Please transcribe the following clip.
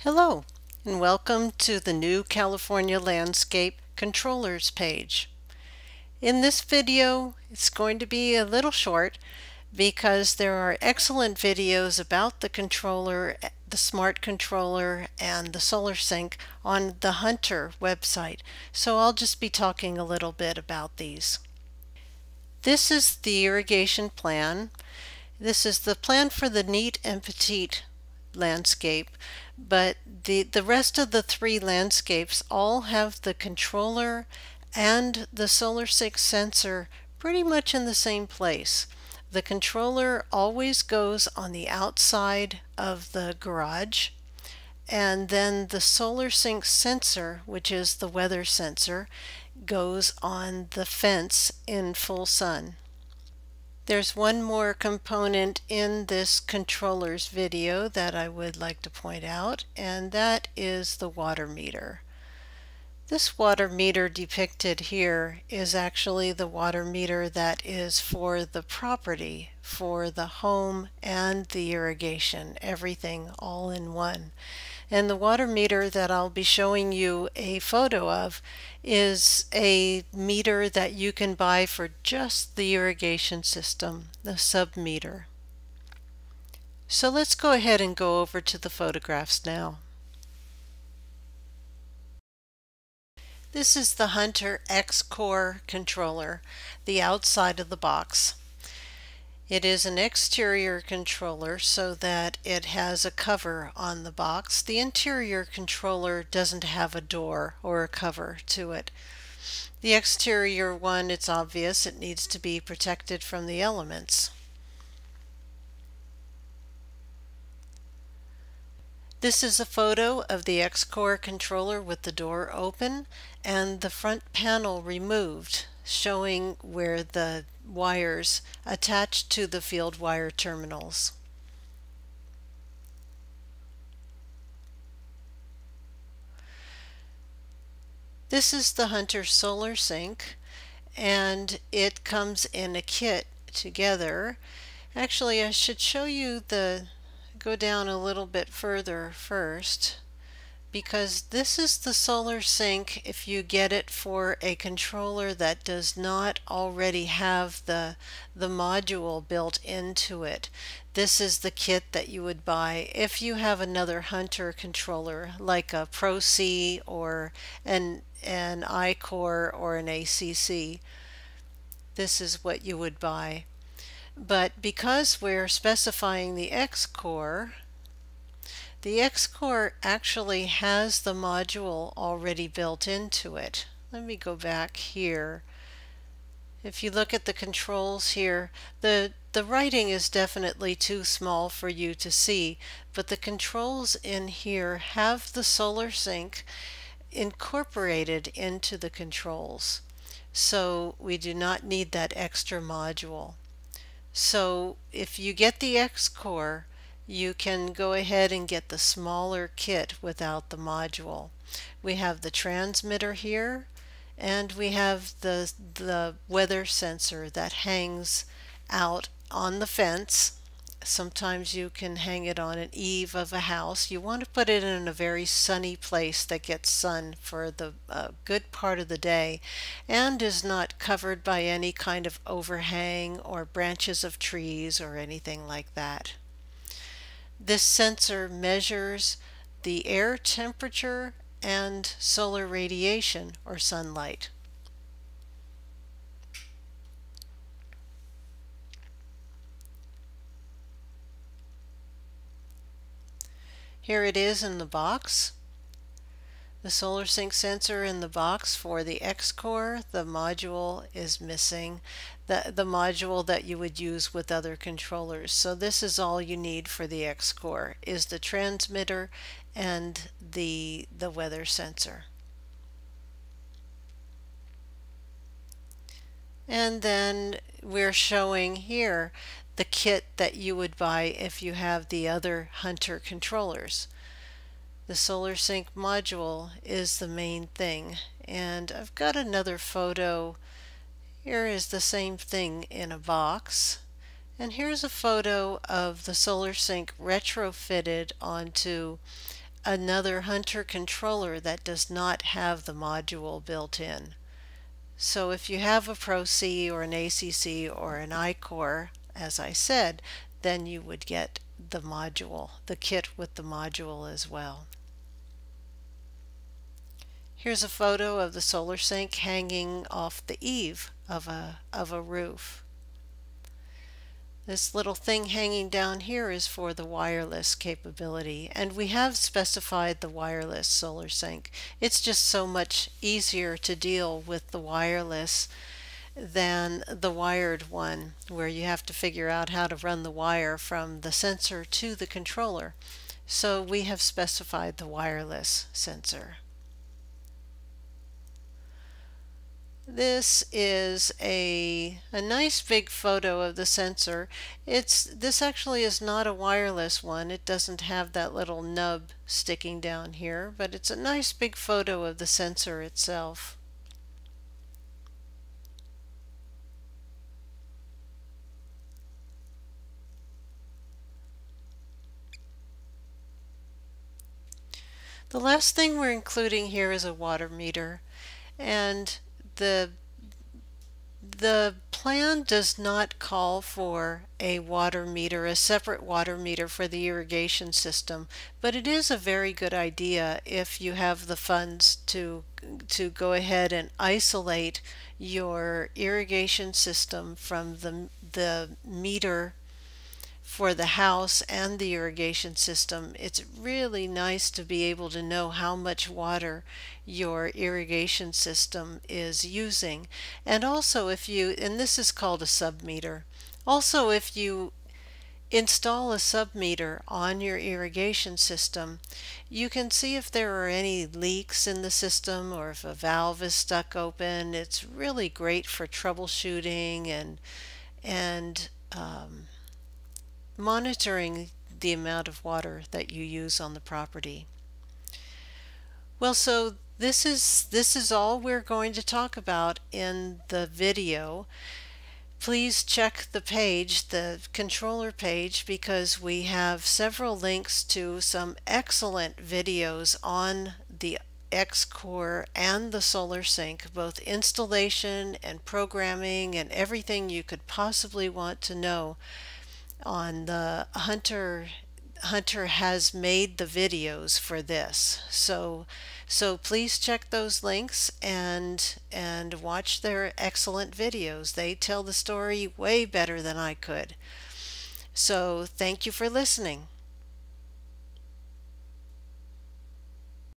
Hello, and welcome to the new California Landscape Controllers page. In this video, it's going to be a little short because there are excellent videos about the controller, the smart controller, and the SolarSync on the Hunter website, so I'll just be talking a little bit about these. This is the irrigation plan. This is the plan for the Neat and Petite landscape, but the rest of the three landscapes all have the controller and the SolarSync sensor pretty much in the same place. The controller always goes on the outside of the garage, and then the SolarSync sensor, which is the weather sensor, goes on the fence in full sun. There's one more component in this controller's video that I would like to point out, and that is the water meter. This water meter depicted here is actually the water meter that is for the property, for the home and the irrigation, everything all in one. And the water meter that I'll be showing you a photo of is a meter that you can buy for just the irrigation system, the sub-meter. So let's go ahead and go over to the photographs now. This is the Hunter X-Core controller, the outside of the box. It is an exterior controller so that it has a cover on the box. The interior controller doesn't have a door or a cover to it. The exterior one, it's obvious, it needs to be protected from the elements. This is a photo of the X-Core controller with the door open and the front panel removed, showing where the wires attached to the field wire terminals. This is the Hunter SolarSync, and it comes in a kit together. Actually, I should show you go down a little bit further first, because this is the SolarSync if you get it for a controller that does not already have the module built into it. This is the kit that you would buy if you have another Hunter controller like a Pro C or an iCore or an ACC. This is what you would buy. But because we're specifying the X-Core, the X-Core actually has the module already built into it. Let me go back here. If you look at the controls here, the writing is definitely too small for you to see, but the controls in here have the SolarSync incorporated into the controls. So we do not need that extra module. So if you get the X-Core, you can go ahead and get the smaller kit without the module. We have the transmitter here, and we have the weather sensor that hangs out on the fence. Sometimes you can hang it on an eave of a house. You want to put it in a very sunny place that gets sun for the good part of the day and is not covered by any kind of overhang or branches of trees or anything like that. This sensor measures the air temperature and solar radiation or sunlight. Here it is in the box. The SolarSync sensor in the box for the X-Core. The module is missing, the module that you would use with other controllers. So this is all you need for the X-Core, is the transmitter and the weather sensor. And then we're showing here the kit that you would buy if you have the other Hunter controllers. The SolarSync module is the main thing, and I've got another photo. Here is the same thing in a box, and here's a photo of the SolarSync retrofitted onto another Hunter controller that does not have the module built in. So if you have a Pro C or an ACC or an iCore, as I said, then you would get the module, the kit with the module as well. Here's a photo of the SolarSync hanging off the eave of a roof. This little thing hanging down here is for the wireless capability, and we have specified the wireless SolarSync. It's just so much easier to deal with the wireless than the wired one, where you have to figure out how to run the wire from the sensor to the controller. So we have specified the wireless sensor. This is a nice big photo of the sensor. This actually is not a wireless one. It doesn't have that little nub sticking down here, but it's a nice big photo of the sensor itself. The last thing we're including here is a water meter, and the plan does not call for a water meter, a separate water meter for the irrigation system, but it is a very good idea if you have the funds to go ahead and isolate your irrigation system from the meter for the house and the irrigation system. It's really nice to be able to know how much water your irrigation system is using. And also if you, and this is called a submeter, also if you install a submeter on your irrigation system, you can see if there are any leaks in the system or if a valve is stuck open. It's really great for troubleshooting and monitoring the amount of water that you use on the property. Well, so this is all we're going to talk about in the video. Please check the page, the controller page, because we have several links to some excellent videos on the Xcore and the SolarSync, both installation and programming and everything you could possibly want to know on the Hunter. Hunter has made the videos for this, so please check those links and watch their excellent videos. They tell the story way better than I could. So thank you for listening.